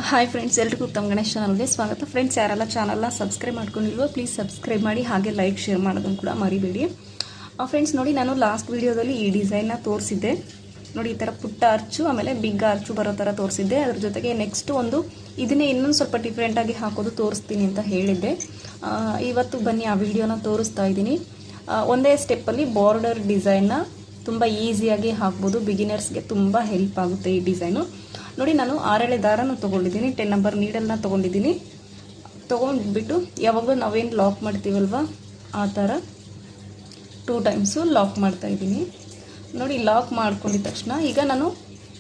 Hi friends, ಎಲ್ರಿಗೂ ಉತ್ತಮ ಗಣೇಶ್ ಚಾನಲ್ಗೆ ಸ್ವಾಗತ. ಫ್ರೆಂಡ್ಸ್, ಯಾರೆಲ್ಲ ಚಾನಲ್ನ ಸಬ್ಸ್ಕ್ರೈಬ್ ಮಾಡ್ಕೊಂಡಿಲ್ವೋ ಪ್ಲೀಸ್ ಸಬ್ಸ್ಕ್ರೈಬ್ ಮಾಡಿ, ಹಾಗೆ ಲೈಕ್ ಶೇರ್ ಮಾಡೋದನ್ನು ಕೂಡ ಮರಿಬೇಡಿ. ಫ್ರೆಂಡ್ಸ್ ನೋಡಿ, ನಾನು ಲಾಸ್ಟ್ ವಿಡಿಯೋದಲ್ಲಿ ಈ ಡಿಸೈನ್ನ ತೋರಿಸಿದ್ದೆ ನೋಡಿ. ಈ ಥರ ಪುಟ್ಟ ಅರ್ಚು ಆಮೇಲೆ ಬಿಗ್ ಅರ್ಚು ಬರೋ ಥರ ತೋರಿಸಿದ್ದೆ. ಅದ್ರ ಜೊತೆಗೆ ನೆಕ್ಸ್ಟ್ ಇದನ್ನೇ ಇನ್ನೊಂದು ಸ್ವಲ್ಪ ಡಿಫ್ರೆಂಟಾಗಿ ಹಾಕೋದು ತೋರಿಸ್ತೀನಿ ಅಂತ ಹೇಳಿದ್ದೆ. ಇವತ್ತು ಬನ್ನಿ ಆ ವಿಡಿಯೋನ ತೋರಿಸ್ತಾ ಇದ್ದೀನಿ. ಒಂದೇ ಸ್ಟೆಪ್ಪಲ್ಲಿ ಬಾರ್ಡರ್ ಡಿಸೈನ್ನ ತುಂಬ ಈಸಿಯಾಗಿ ಹಾಕ್ಬೋದು. ಬಿಗಿನರ್ಸ್ಗೆ ತುಂಬ ಹೆಲ್ಪ್ ಆಗುತ್ತೆ ಈ ಡಿಸೈನು. ನೋಡಿ, ನಾನು 6 ದಾರನ ತೊಗೊಂಡಿದ್ದೀನಿ, 10 ನಂಬರ್ ನೀಡಲ್ನ ತೊಗೊಂಡಿದ್ದೀನಿ. ತೊಗೊಂಡ್ಬಿಟ್ಟು ಯಾವಾಗಲೂ ನಾವೇನು ಲಾಕ್ ಮಾಡ್ತೀವಲ್ವ ಆ ಥರ 2 ಟೈಮ್ಸು ಲಾಕ್ ಮಾಡ್ತಾಯಿದ್ದೀನಿ. ನೋಡಿ, ಲಾಕ್ ಮಾಡ್ಕೊಂಡಿದ ತಕ್ಷಣ ಈಗ ನಾನು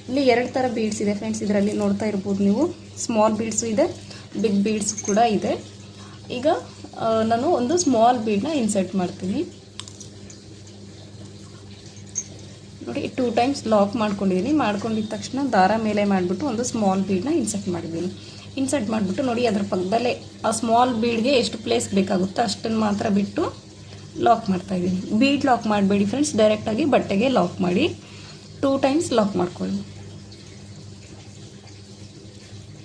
ಇಲ್ಲಿ 2 ಥರ ಬೀಡ್ಸ್ ಇದೆ ಫ್ರೆಂಡ್ಸ್. ಇದರಲ್ಲಿ ನೋಡ್ತಾ ಇರ್ಬೋದು ನೀವು, ಸ್ಮಾಲ್ ಬೀಡ್ಸು ಇದೆ, ಬಿಗ್ ಬೀಡ್ಸ್ ಕೂಡ ಇದೆ. ಈಗ ನಾನು ಒಂದು ಸ್ಮಾಲ್ ಬೀಡನ್ನ ಇನ್ಸರ್ಟ್ ಮಾಡ್ತೀನಿ. ನೋಡಿ, 2 ಟೈಮ್ಸ್ ಲಾಕ್ ಮಾಡ್ಕೊಂಡಿದ್ದೀನಿ. ಮಾಡ್ಕೊಂಡಿದ ತಕ್ಷಣ ದಾರ ಮೇಲೆ ಮಾಡಿಬಿಟ್ಟು ಒಂದು ಸ್ಮಾಲ್ ಬೀಡನ್ನ ಇನ್ಸರ್ಟ್ ಮಾಡಿದ್ದೀನಿ. ಇನ್ಸರ್ಟ್ ಮಾಡಿಬಿಟ್ಟು ನೋಡಿ, ಅದರ ಪಕ್ಕದಲ್ಲೇ ಆ ಸ್ಮಾಲ್ ಬೀಡ್ಗೆ ಎಷ್ಟು ಪ್ಲೇಸ್ ಬೇಕಾಗುತ್ತೋ ಅಷ್ಟನ್ನು ಮಾತ್ರ ಬಿಟ್ಟು ಲಾಕ್ ಮಾಡ್ತಾಯಿದ್ದೀನಿ. ಬೀಡ್ ಲಾಕ್ ಮಾಡಬೇಡಿ ಫ್ರೆಂಡ್ಸ್, ಡೈರೆಕ್ಟಾಗಿ ಬಟ್ಟೆಗೆ ಲಾಕ್ ಮಾಡಿ 2 ಟೈಮ್ಸ್ ಲಾಕ್ ಮಾಡ್ಕೊಳ್ಳಿ.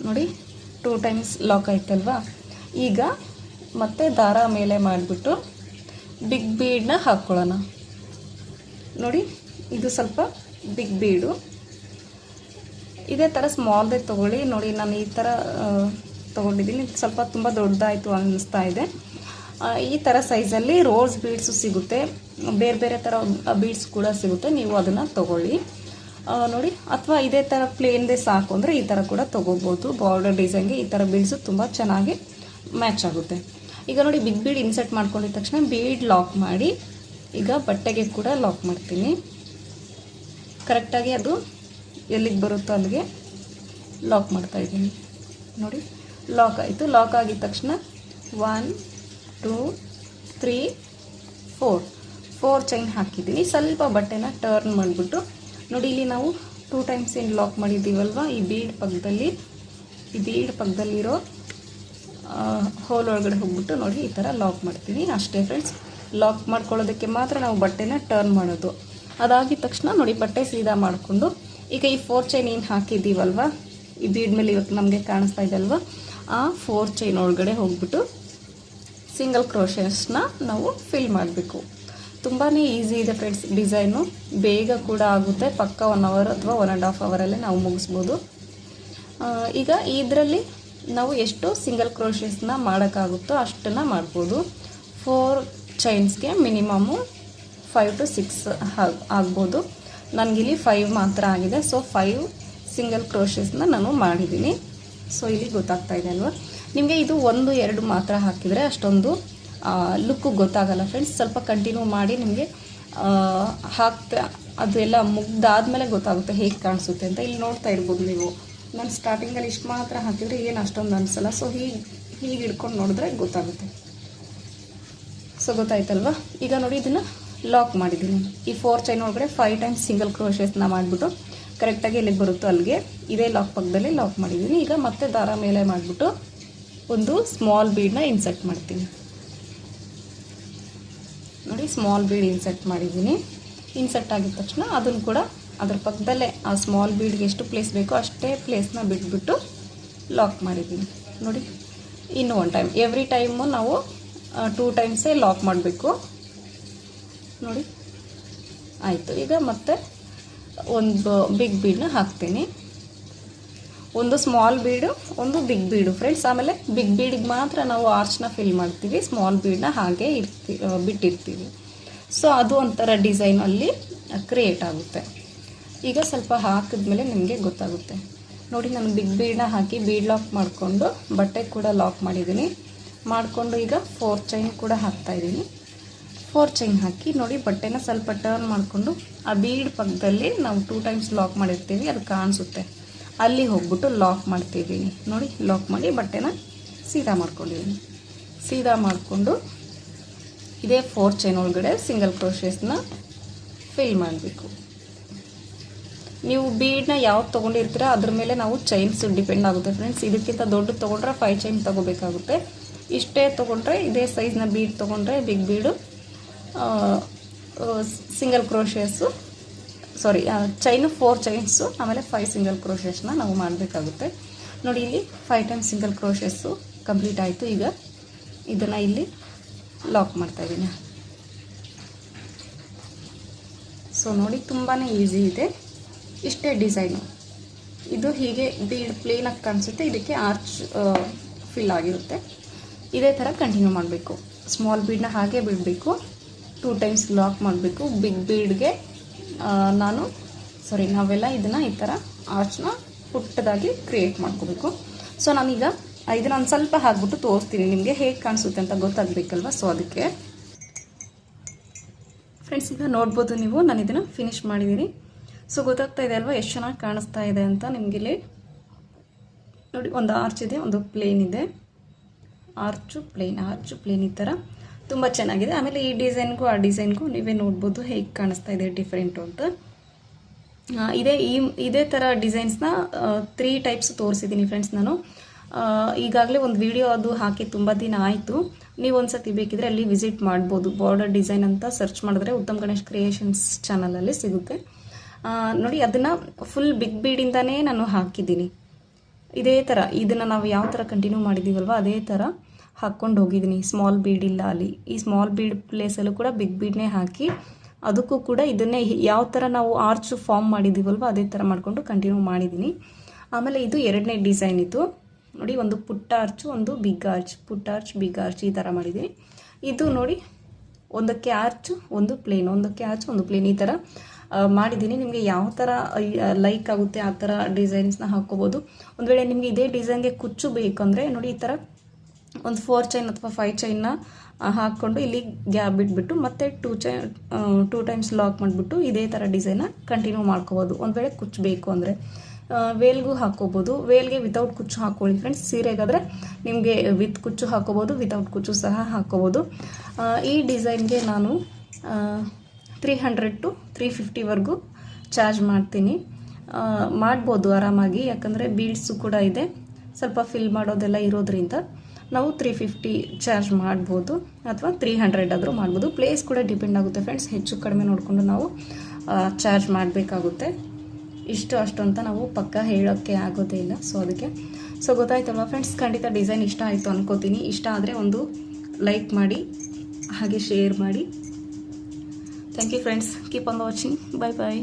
ನೋಡಿ, 2 ಟೈಮ್ಸ್ ಲಾಕ್ ಆಯ್ತಲ್ವಾ. ಈಗ ಮತ್ತೆ ದಾರ ಮೇಲೆ ಮಾಡಿಬಿಟ್ಟು ಬಿಗ್ ಬೀಡನ್ನ ಹಾಕ್ಕೊಳ್ಳೋಣ. ನೋಡಿ, ಇದು ಸ್ವಲ್ಪ ಬಿಗ್ ಬೀಡು. ಇದೇ ಥರ ಸ್ಮಾಲ್ದೇ ತೊಗೊಳ್ಳಿ. ನೋಡಿ, ನಾನು ಈ ಥರ ತೊಗೊಂಡಿದ್ದೀನಿ. ಸ್ವಲ್ಪ ತುಂಬ ದೊಡ್ಡದಾಯಿತು ಅನ್ನಿಸ್ತಾ ಇದೆ. ಈ ಥರ ಸೈಜಲ್ಲಿ ರೋಸ್ ಬೀಡ್ಸು ಸಿಗುತ್ತೆ, ಬೇರೆ ಬೇರೆ ಥರ ಬೀಡ್ಸ್ ಕೂಡ ಸಿಗುತ್ತೆ. ನೀವು ಅದನ್ನು ತೊಗೊಳ್ಳಿ ನೋಡಿ. ಅಥವಾ ಇದೇ ಥರ ಪ್ಲೇನ್ದೇ ಸಾಕು ಅಂದರೆ ಈ ಥರ ಕೂಡ ತೊಗೋಬೋದು. ಬಾರ್ಡರ್ ಡಿಸೈನ್ಗೆ ಈ ಥರ ಬೀಡ್ಸು ತುಂಬ ಚೆನ್ನಾಗಿ ಮ್ಯಾಚ್ ಆಗುತ್ತೆ. ಈಗ ನೋಡಿ, ಬಿಗ್ ಬೀಡ್ ಇನ್ಸರ್ಟ್ ಮಾಡ್ಕೊಂಡಿದ ತಕ್ಷಣ ಬೀಡ್ ಲಾಕ್ ಮಾಡಿ ಈಗ ಬಟ್ಟೆಗೆ ಕೂಡ ಲಾಕ್ ಮಾಡ್ತೀನಿ. ಕರೆಕ್ಟಾಗಿ ಅದು ಎಲ್ಲಿಗೆ ಬರುತ್ತೋ ಅಲ್ಲಿಗೆ ಲಾಕ್ ಮಾಡ್ತಾಯಿದ್ದೀನಿ. ನೋಡಿ, ಲಾಕ್ ಆಯಿತು. ಲಾಕ್ ಆಗಿದ ತಕ್ಷಣ 1 2 3 4 ಚೈನ್ ಹಾಕಿದ್ದೀನಿ. ಸ್ವಲ್ಪ ಬಟ್ಟೆನ ಟರ್ನ್ ಮಾಡಿಬಿಟ್ಟು ನೋಡಿ, ಇಲ್ಲಿ ನಾವು 2 ಟೈಮ್ಸ್ ಏನು ಲಾಕ್ ಮಾಡಿದ್ದೀವಲ್ವ, ಈ ಬೀಡ್ ಪಕ್ಕದಲ್ಲಿರೋ ಹೋಲ್ ಒಳಗಡೆ ಹೋಗ್ಬಿಟ್ಟು ನೋಡಿ ಈ ಥರ ಲಾಕ್ ಮಾಡ್ತೀನಿ. ಅಷ್ಟೇ ಫ್ರೆಂಡ್ಸ್, ಲಾಕ್ ಮಾಡ್ಕೊಳ್ಳೋದಕ್ಕೆ ಮಾತ್ರ ನಾವು ಬಟ್ಟೆನ ಟರ್ನ್ ಮಾಡೋದು. ಅದಾಗಿದ ತಕ್ಷಣ ನೋಡಿ, ಬಟ್ಟೆ ಸೀದಾ ಮಾಡಿಕೊಂಡು ಈಗ ಈ 4 ಚೈನ್ ಏನು ಹಾಕಿದ್ದೀವಲ್ವ, ಈ ಬೀಡ್ ಮೇಲೆ ಇವತ್ತು ನಮಗೆ ಕಾಣಿಸ್ತಾ ಇದೆ ಅಲ್ವ, ಆ 4 ಚೈನ್ ಒಳಗಡೆ ಹೋಗ್ಬಿಟ್ಟು ಸಿಂಗಲ್ ಕ್ರೋಶಸ್ನ ನಾವು ಫಿಲ್ ಮಾಡಬೇಕು. ತುಂಬಾ ಈಸಿ ಇದೆ ಫ್ರೆಂಡ್ಸ್ ಡಿಸೈನು, ಬೇಗ ಕೂಡ ಆಗುತ್ತೆ. ಪಕ್ಕ 1 ಅವರ್ ಅಥವಾ 1.5 ಅವರಲ್ಲೇ ನಾವು ಮುಗಿಸ್ಬೋದು. ಈಗ ಇದರಲ್ಲಿ ನಾವು ಎಷ್ಟು ಸಿಂಗಲ್ ಕ್ರೋಶಸ್ನ ಮಾಡೋಕ್ಕಾಗುತ್ತೋ ಅಷ್ಟನ್ನು ಮಾಡ್ಬೋದು. 4 ಚೈನ್ಸ್ಗೆ ಮಿನಿಮಮ್ಮು 5 to 6 ಆಗ್ಬೋದು. ನನಗಿಲ್ಲಿ 5 ಮಾತ್ರ ಆಗಿದೆ. ಸೊ 5 ಸಿಂಗಲ್ ಕ್ರೋಶಸ್ನ ನಾನು ಮಾಡಿದ್ದೀನಿ. ಸೊ ಇಲ್ಲಿ ಗೊತ್ತಾಗ್ತಾ ಇದೆ ಅಲ್ವಾ ನಿಮಗೆ. ಇದು 1 2 ಮಾತ್ರ ಹಾಕಿದರೆ ಅಷ್ಟೊಂದು ಲುಕ್ಕು ಗೊತ್ತಾಗಲ್ಲ ಫ್ರೆಂಡ್ಸ್. ಸ್ವಲ್ಪ ಕಂಟಿನ್ಯೂ ಮಾಡಿ ನಿಮಗೆ ಅದೆಲ್ಲ ಮುಗ್ದಾದ್ಮೇಲೆ ಗೊತ್ತಾಗುತ್ತೆ ಹೇಗೆ ಕಾಣಿಸುತ್ತೆ ಅಂತ. ಇಲ್ಲಿ ನೋಡ್ತಾ ಇರ್ಬೋದು ನೀವು, ನಾನು ಸ್ಟಾರ್ಟಿಂಗಲ್ಲಿ ಇಷ್ಟು ಮಾತ್ರ ಹಾಕಿದರೆ ಏನು ಅಷ್ಟೊಂದು ಅನಿಸಲ್ಲ. ಸೊ ಹೀಗೆ ಹಿಡ್ಕೊಂಡು ನೋಡಿದ್ರೆ ಗೊತ್ತಾಗುತ್ತೆ. ಸೊ ಗೊತ್ತಾಯ್ತಲ್ವ. ಈಗ ನೋಡಿ, ಇದನ್ನು ಲಾಕ್ ಮಾಡಿದ್ದೀನಿ. ಈ 4 ಚೈನ್ ಒಳಗಡೆ 5 ಟೈಮ್ಸ್ ಸಿಂಗಲ್ ಕ್ರೋಶಸ್ನ ಮಾಡಿಬಿಟ್ಟು ಕರೆಕ್ಟಾಗಿ ಎಲ್ಲಿಗೆ ಬರುತ್ತೋ ಅಲ್ಲಿಗೆ ಇದೇ ಲಾಕ್ ಪಕ್ಕದಲ್ಲಿ ಲಾಕ್ ಮಾಡಿದ್ದೀನಿ. ಈಗ ಮತ್ತೆ ದಾರ ಮೇಲೆ ಮಾಡಿಬಿಟ್ಟು ಒಂದು ಸ್ಮಾಲ್ ಬೀಡನ್ನ ಇನ್ಸರ್ಟ್ ಮಾಡ್ತೀನಿ. ನೋಡಿ, ಸ್ಮಾಲ್ ಬೀಡ್ ಇನ್ಸರ್ಟ್ ಮಾಡಿದ್ದೀನಿ. ಇನ್ಸರ್ಟ್ ಆಗಿದ ತಕ್ಷಣ ಅದನ್ನು ಕೂಡ ಅದ್ರ ಪಕ್ಕದಲ್ಲೇ ಆ ಸ್ಮಾಲ್ ಬೀಡ್ಗೆ ಎಷ್ಟು ಪ್ಲೇಸ್ ಬೇಕೋ ಅಷ್ಟೇ ಪ್ಲೇಸ್ನ ಬಿಟ್ಬಿಟ್ಟು ಲಾಕ್ ಮಾಡಿದ್ದೀನಿ. ನೋಡಿ, ಇನ್ನೂ 1 ಟೈಮ್. ಎವ್ರಿ ಟೈಮು ನಾವು 2 ಟೈಮ್ಸೇ ಲಾಕ್ ಮಾಡಬೇಕು. ನೋಡಿ, ಆಯಿತು. ಈಗ ಮತ್ತೆ ಒಂದು ಬಿಗ್ ಬೀಡನ್ನ ಹಾಕ್ತೀನಿ. ಒಂದು ಸ್ಮಾಲ್ ಬೀಡು, ಒಂದು ಬಿಗ್ ಬೀಡು ಫ್ರೆಂಡ್ಸ್. ಆಮೇಲೆ ಬಿಗ್ ಬೀಡಿಗೆ ಮಾತ್ರ ನಾವು ಆರ್ಚ್ನ ಫಿಲ್ ಮಾಡ್ತೀವಿ, ಸ್ಮಾಲ್ ಬೀಡನ್ನ ಹಾಗೆ ಬಿಟ್ಟಿರ್ತೀವಿ. ಸೊ ಅದು ಒಂಥರ ಡಿಸೈನಲ್ಲಿ ಕ್ರಿಯೇಟ್ ಆಗುತ್ತೆ. ಈಗ ಸ್ವಲ್ಪ ಹಾಕಿದ್ಮೇಲೆ ನಿಮಗೆ ಗೊತ್ತಾಗುತ್ತೆ. ನೋಡಿ, ನಾನು ಬಿಗ್ ಬೀಡನ್ನ ಹಾಕಿ ಬೀಡ್ ಲಾಕ್ ಮಾಡಿಕೊಂಡು ಬಟ್ಟೆ ಕೂಡ ಲಾಕ್ ಮಾಡಿದ್ದೀನಿ. ಮಾಡಿಕೊಂಡು ಈಗ 4 ಚೈನ್ ಕೂಡ ಹಾಕ್ತಾಯಿದ್ದೀನಿ. 4 ಚೈನ್ ಹಾಕಿ ನೋಡಿ, ಬಟ್ಟೆನ ಸ್ವಲ್ಪ ಟರ್ನ್ ಮಾಡಿಕೊಂಡು ಆ ಬೀಡ್ ಪಕ್ಕದಲ್ಲಿ ನಾವು 2 ಟೈಮ್ಸ್ ಲಾಕ್ ಮಾಡಿರ್ತೀವಿ, ಅದು ಕಾಣಿಸುತ್ತೆ, ಅಲ್ಲಿ ಹೋಗ್ಬಿಟ್ಟು ಲಾಕ್ ಮಾಡ್ತಿದ್ದೀನಿ. ನೋಡಿ, ಲಾಕ್ ಮಾಡಿ ಬಟ್ಟೆನ ಸೀದಾ ಮಾಡ್ಕೊಂಡಿದ್ದೀನಿ. ಸೀದಾ ಮಾಡಿಕೊಂಡು ಇದೇ 4 ಚೈನ್ ಒಳಗಡೆ ಸಿಂಗಲ್ ಕ್ರೋಶಸ್ನ ಫಿಲ್ ಮಾಡಬೇಕು. ನೀವು ಬೀಡನ್ನ ಯಾವ್ದು ತೊಗೊಂಡಿರ್ತೀರ ಅದ್ರ ಮೇಲೆ ನಾವು ಚೈನ್ಸ್ ಡಿಪೆಂಡ್ ಆಗುತ್ತೆ ಫ್ರೆಂಡ್ಸ್. ಇದಕ್ಕಿಂತ ದೊಡ್ಡ ತೊಗೊಂಡ್ರೆ 5 ಚೈನ್ ತೊಗೋಬೇಕಾಗುತ್ತೆ. ಇಷ್ಟೇ ತೊಗೊಂಡ್ರೆ, ಇದೇ ಸೈಜ್ನ ಬೀಡ್ ತೊಗೊಂಡ್ರೆ ಬಿಗ್ ಬೀಡು ಸಿಂಗಲ್ ಕ್ರೋಶಸ್ಸು ಚೈನು 4 ಚೈನ್ಸು, ಆಮೇಲೆ 5 ಸಿಂಗಲ್ ಕ್ರೋಶೆಸ್ನ ನಾವು ಮಾಡಬೇಕಾಗುತ್ತೆ. ನೋಡಿ ಇಲ್ಲಿ 5 ಟೈಮ್ಸ್ ಸಿಂಗಲ್ ಕ್ರೋಶೆಸ್ಸು ಕಂಪ್ಲೀಟ್ ಆಯಿತು. ಈಗ ಇದನ್ನು ಇಲ್ಲಿ ಲಾಕ್ ಮಾಡ್ತಾಯಿದ್ದೀನಿ. ಸೊ ನೋಡಿ ತುಂಬಾ ಈಸಿ ಇದೆ. ಇಷ್ಟೇ ಡಿಸೈನು. ಇದು ಹೀಗೆ ಬೀಡ್ ಪ್ಲೇನಾಗಿ ಕಾಣಿಸುತ್ತೆ, ಇದಕ್ಕೆ ಆರ್ಚ್ ಫಿಲ್ ಆಗಿರುತ್ತೆ. ಇದೇ ಥರ ಕಂಟಿನ್ಯೂ ಮಾಡಬೇಕು. ಸ್ಮಾಲ್ ಬೀಡನ್ನ ಹಾಗೆ ಬಿಡಬೇಕು, 2 ಟೈಮ್ಸ್ ಲಾಕ್ ಮಾಡಬೇಕು. ಬಿಗ್ ಬೀಡ್ಗೆ ನಾವೆಲ್ಲ ಇದನ್ನು ಈ ಥರ ಆರ್ಚ್ನ ಪುಟ್ಟದಾಗಿ ಕ್ರಿಯೇಟ್ ಮಾಡ್ಕೋಬೇಕು. ಸೊ ನಾನೀಗ ಇದನ್ನು ಒಂದು ಸ್ವಲ್ಪ ಹಾಕ್ಬಿಟ್ಟು ತೋರಿಸ್ತೀನಿ ನಿಮಗೆ ಹೇಗೆ ಕಾಣಿಸುತ್ತೆ ಅಂತ ಗೊತ್ತಾಗಬೇಕಲ್ವ. ಸೊ ಅದಕ್ಕೆ ಫ್ರೆಂಡ್ಸ್ ಈಗ ನೋಡ್ಬೋದು ನೀವು, ನಾನು ಇದನ್ನು ಫಿನಿಶ್ ಮಾಡಿದ್ದೀನಿ. ಸೊ ಗೊತ್ತಾಗ್ತಾ ಇದೆ ಅಲ್ವಾ ಎಷ್ಟು ಚೆನ್ನಾಗಿ ಕಾಣಿಸ್ತಾ ಇದೆ ಅಂತ ನಿಮಗಿಲ್ಲಿ. ನೋಡಿ ಒಂದು ಆರ್ಚ್ ಇದೆ, ಒಂದು ಪ್ಲೇನ್ ಇದೆ, ಆರ್ಚು ಪ್ಲೇನ್ ಈ ಥರ ತುಂಬ ಚೆನ್ನಾಗಿದೆ. ಆಮೇಲೆ ಈ ಡಿಸೈನ್ಗೂ ಆ ಡಿಸೈನ್ಗೂ ನೀವೇ ನೋಡ್ಬೋದು ಹೇಗೆ ಕಾಣಿಸ್ತಾ ಇದೆ ಡಿಫ್ರೆಂಟು ಅಂತ. ಇದೇ ಥರ ಡಿಸೈನ್ಸ್ನ 3 ಟೈಪ್ಸ್ ತೋರಿಸಿದ್ದೀನಿ ಫ್ರೆಂಡ್ಸ್ ನಾನು. ಈಗಾಗಲೇ ಒಂದು ವಿಡಿಯೋ ಅದು ಹಾಕಿ ತುಂಬ ದಿನ ಆಯಿತು. ನೀವು ಒಂದ್ಸತಿ ಬೇಕಿದ್ರೆ ಅಲ್ಲಿ ವಿಸಿಟ್ ಮಾಡ್ಬೋದು. ಬಾರ್ಡರ್ ಡಿಸೈನ್ ಅಂತ ಸರ್ಚ್ ಮಾಡಿದ್ರೆ ಉತ್ತಮ್ ಗಣೇಶ್ ಕ್ರಿಯೇಷನ್ಸ್ ಚಾನಲಲ್ಲಿ ಸಿಗುತ್ತೆ. ನೋಡಿ ಅದನ್ನು ಫುಲ್ ಬಿಗ್ ಬೀಡಿಂದನೇ ನಾನು ಹಾಕಿದ್ದೀನಿ. ಇದೇ ಥರ ಇದನ್ನು ನಾವು ಯಾವ ಥರ ಕಂಟಿನ್ಯೂ ಮಾಡಿದ್ದೀವಲ್ವ ಅದೇ ಥರ ಹಾಕ್ಕೊಂಡು ಹೋಗಿದ್ದೀನಿ. ಸ್ಮಾಲ್ ಬೀಡ್ ಇಲ್ಲ ಅಲ್ಲಿ, ಈ ಸ್ಮಾಲ್ ಬೀಡ್ ಪ್ಲೇಸಲ್ಲೂ ಕೂಡ ಬಿಗ್ ಬೀಡ್ನೇ ಹಾಕಿ ಅದಕ್ಕೂ ಕೂಡ ಇದನ್ನೇ ಯಾವ ಥರ ನಾವು ಆರ್ಚ್ ಫಾರ್ಮ್ ಮಾಡಿದ್ದೀವಲ್ವ ಅದೇ ಥರ ಮಾಡಿಕೊಂಡು ಕಂಟಿನ್ಯೂ ಮಾಡಿದ್ದೀನಿ. ಆಮೇಲೆ ಇದು 2ನೇ ಡಿಸೈನ್ ಇದು ನೋಡಿ, ಒಂದು ಪುಟ್ಟ ಆರ್ಚು, ಒಂದು ಬಿಗ್ ಆರ್ಚ್, ಪುಟ್ಟ ಆರ್ಚ್ ಬಿಗ್ ಆರ್ಚ್ ಈ ಥರ ಮಾಡಿದ್ದೀನಿ. ಇದು ನೋಡಿ ಒಂದಕ್ಕೆ ಆರ್ಚ್, ಒಂದು ಪ್ಲೇನ್, ಒಂದಕ್ಕೆ ಆರ್ಚ್, ಒಂದು ಪ್ಲೇನ್ ಈ ಥರ ಮಾಡಿದ್ದೀನಿ. ನಿಮಗೆ ಯಾವ ಥರ ಲೈಕ್ ಆಗುತ್ತೆ ಆ ಥರ ಡಿಸೈನ್ಸ್ನ ಹಾಕ್ಕೋಬೋದು. ಒಂದು ವೇಳೆ ನಿಮಗೆ ಇದೇ ಡಿಸೈನ್ಗೆ ಕುಚ್ಚು ಬೇಕಂದರೆ ನೋಡಿ ಈ ಥರ ಒಂದು 4 ಚೈನ್ ಅಥವಾ 5 ಚೈನ್ನ ಹಾಕ್ಕೊಂಡು ಇಲ್ಲಿ ಗ್ಯಾಪ್ ಬಿಟ್ಬಿಟ್ಟು ಮತ್ತೆ 2 ಟೈಮ್ಸ್ ಲಾಕ್ ಮಾಡಿಬಿಟ್ಟು ಇದೇ ಥರ ಡಿಸೈನ್ನ ಕಂಟಿನ್ಯೂ ಮಾಡ್ಕೋಬೋದು. ಒಂದು ವೇಳೆ ಕುಚ್ಚು ಬೇಕು ಅಂದರೆ ವೇಲ್ಗೂ ಹಾಕ್ಕೋಬೋದು. ವೇಲ್ಗೆ ವಿತೌಟ್ ಕುಚ್ಚು ಹಾಕ್ಕೊಳ್ಳಿ ಫ್ರೆಂಡ್ಸ್. ಸೀರೆಗಾದರೆ ನಿಮಗೆ ವಿತ್ ಕುಚ್ಚು ಹಾಕ್ಕೋಬೋದು, ವಿತೌಟ್ ಕುಚ್ಚು ಸಹ ಹಾಕ್ಕೋಬೋದು. ಈ ಡಿಸೈನ್ಗೆ ನಾನು 300 to 350ವರೆಗೂ ಚಾರ್ಜ್ ಮಾಡ್ತೀನಿ. ಮಾಡ್ಬೋದು ಆರಾಮಾಗಿ, ಯಾಕಂದರೆ ಬೀಡ್ಸು ಕೂಡ ಇದೆ, ಸ್ವಲ್ಪ ಫಿಲ್ ಮಾಡೋದೆಲ್ಲ ಇರೋದ್ರಿಂದ ನಾವು 350 ಚಾರ್ಜ್ ಮಾಡ್ಬೋದು ಅಥವಾ 300 ಆದರೂ ಮಾಡ್ಬೋದು. ಪ್ಲೇಸ್ ಕೂಡ ಡಿಪೆಂಡ್ ಆಗುತ್ತೆ ಫ್ರೆಂಡ್ಸ್. ಹೆಚ್ಚು ಕಡಿಮೆ ನೋಡಿಕೊಂಡು ನಾವು ಚಾರ್ಜ್ ಮಾಡಬೇಕಾಗುತ್ತೆ. ಇಷ್ಟು ಅಷ್ಟು ಅಂತ ನಾವು ಪಕ್ಕ ಹೇಳೋಕ್ಕೆ ಆಗೋದೇ ಇಲ್ಲ. ಸೊ ಅದಕ್ಕೆ ಗೊತ್ತಾಯ್ತಲ್ವ ಫ್ರೆಂಡ್ಸ್. ಖಂಡಿತ ಡಿಸೈನ್ ಇಷ್ಟ ಆಯಿತು ಅನ್ಕೋತೀನಿ. ಇಷ್ಟ ಆದರೆ ಒಂದು ಲೈಕ್ ಮಾಡಿ, ಹಾಗೆ ಶೇರ್ ಮಾಡಿ. Thank you friends. Keep on watching. Bye bye.